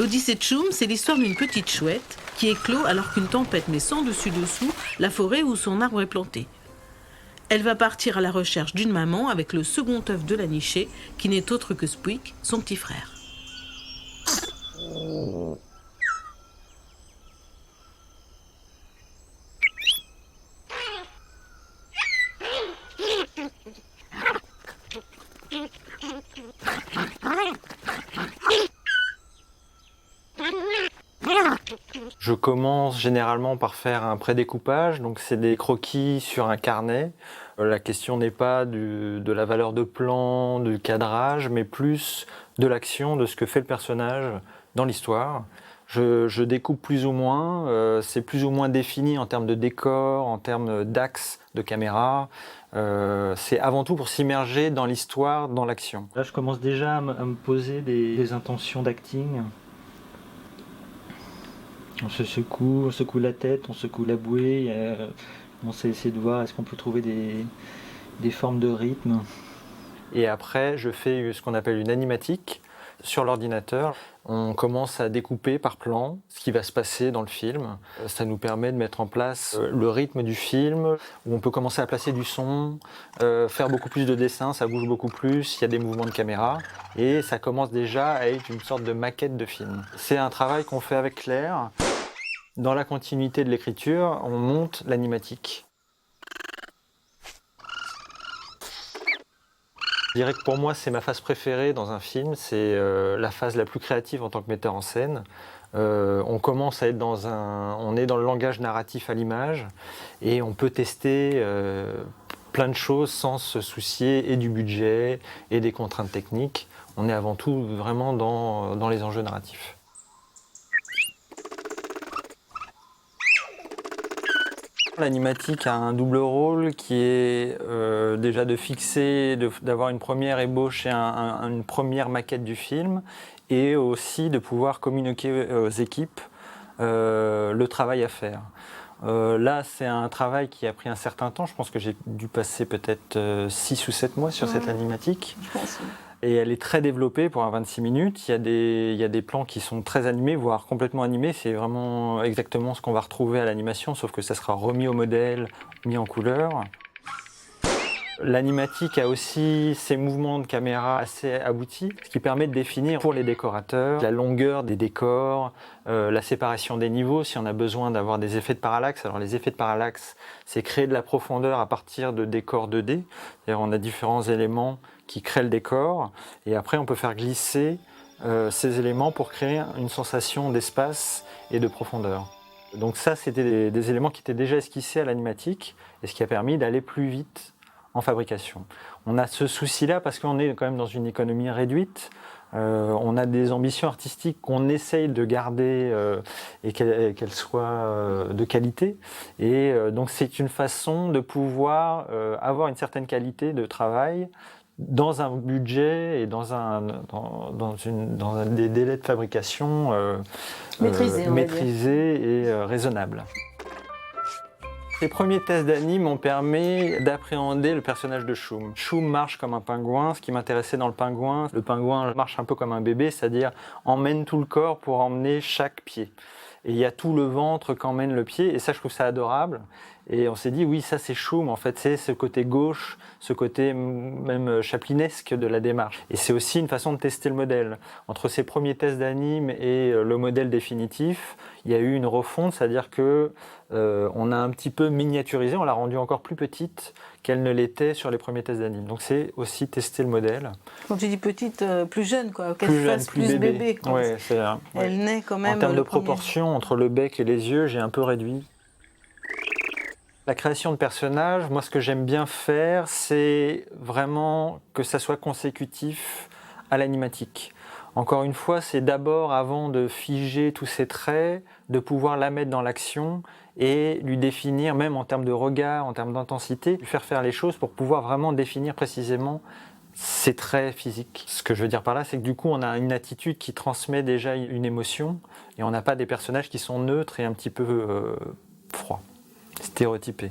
L'Odyssée de Choum, c'est l'histoire d'une petite chouette qui éclot alors qu'une tempête met sans dessus-dessous la forêt où son arbre est planté. Elle va partir à la recherche d'une maman avec le second œuf de la nichée, qui n'est autre que Spouik, son petit frère. Je commence généralement par faire un prédécoupage, donc c'est des croquis sur un carnet. La question n'est pas de la valeur de plan, du cadrage, mais plus de l'action, de ce que fait le personnage dans l'histoire. Je découpe plus ou moins, c'est plus ou moins défini en termes de décor, en termes d'axe de caméra. C'est avant tout pour s'immerger dans l'histoire, dans l'action. Là, je commence déjà à me poser des intentions d'acting. On secoue la tête, on secoue la bouée. On sait essayer de voir est-ce qu'on peut trouver des formes de rythme. Et après, je fais ce qu'on appelle une animatique sur l'ordinateur. On commence à découper par plan ce qui va se passer dans le film. Ça nous permet de mettre en place le rythme du film, où on peut commencer à placer du son, faire beaucoup plus de dessins, ça bouge beaucoup plus, il y a des mouvements de caméra, et ça commence déjà à être une sorte de maquette de film. C'est un travail qu'on fait avec Claire. Dans la continuité de l'écriture, on monte l'animatique. Je dirais que pour moi, c'est ma phase préférée dans un film, c'est la phase la plus créative en tant que metteur en scène. On commence à être on est dans le langage narratif à l'image et on peut tester plein de choses sans se soucier et du budget et des contraintes techniques. On est avant tout vraiment dans les enjeux narratifs. L'animatique a un double rôle qui est déjà de fixer, d'avoir une première ébauche et une première maquette du film, et aussi de pouvoir communiquer aux équipes le travail à faire. Là, c'est un travail qui a pris un certain temps. Je pense que j'ai dû passer peut-être 6 ou 7 mois sur cette animatique. Je pense. Et elle est très développée pour un 26 minutes. Il y a des plans qui sont très animés, voire complètement animés. C'est vraiment exactement ce qu'on va retrouver à l'animation, sauf que ça sera remis au modèle, mis en couleur. L'animatique a aussi ses mouvements de caméra assez aboutis, ce qui permet de définir pour les décorateurs la longueur des décors, la séparation des niveaux, si on a besoin d'avoir des effets de parallaxe. Alors les effets de parallaxe, c'est créer de la profondeur à partir de décors 2D. C'est-à-dire on a différents éléments qui créent le décor, et après on peut faire glisser ces éléments pour créer une sensation d'espace et de profondeur. Donc ça, c'était des éléments qui étaient déjà esquissés à l'animatique, et ce qui a permis d'aller plus vite en fabrication. On a ce souci-là parce qu'on est quand même dans une économie réduite. On a des ambitions artistiques qu'on essaye de garder et qu'elles soient de qualité. Et donc c'est une façon de pouvoir avoir une certaine qualité de travail dans un budget et dans des délais de fabrication maîtrisés et raisonnables. Les premiers tests d'anime m'ont permis d'appréhender le personnage de Choum. Choum marche comme un pingouin. Ce qui m'intéressait dans le pingouin marche un peu comme un bébé, c'est-à-dire emmène tout le corps pour emmener chaque pied. Et il y a tout le ventre qu'emmène le pied, et ça, je trouve ça adorable. Et on s'est dit, oui, ça c'est Choum, en fait, c'est ce côté gauche, ce côté même chaplinesque de la démarche. Et c'est aussi une façon de tester le modèle. Entre ces premiers tests d'anime et le modèle définitif, il y a eu une refonte, c'est-à-dire que on a un petit peu miniaturisé, on l'a rendue encore plus petite qu'elle ne l'était sur les premiers tests d'anime. Donc c'est aussi tester le modèle. Quand tu dis petite, plus jeune, quoi, qu'elle Plus jeune, fasse plus bébé. Quoi. Ouais, Elle naît quand même. En termes de proportion entre le bec et les yeux, j'ai un peu réduit. La création de personnages, moi ce que j'aime bien faire, c'est vraiment que ça soit consécutif à l'animatique. Encore une fois, c'est d'abord, avant de figer tous ces traits, de pouvoir la mettre dans l'action et lui définir, même en termes de regard, en termes d'intensité, lui faire les choses pour pouvoir vraiment définir précisément ses traits physiques. Ce que je veux dire par là, c'est que du coup, on a une attitude qui transmet déjà une émotion et on n'a pas des personnages qui sont neutres et un petit peu froids, stéréotypés.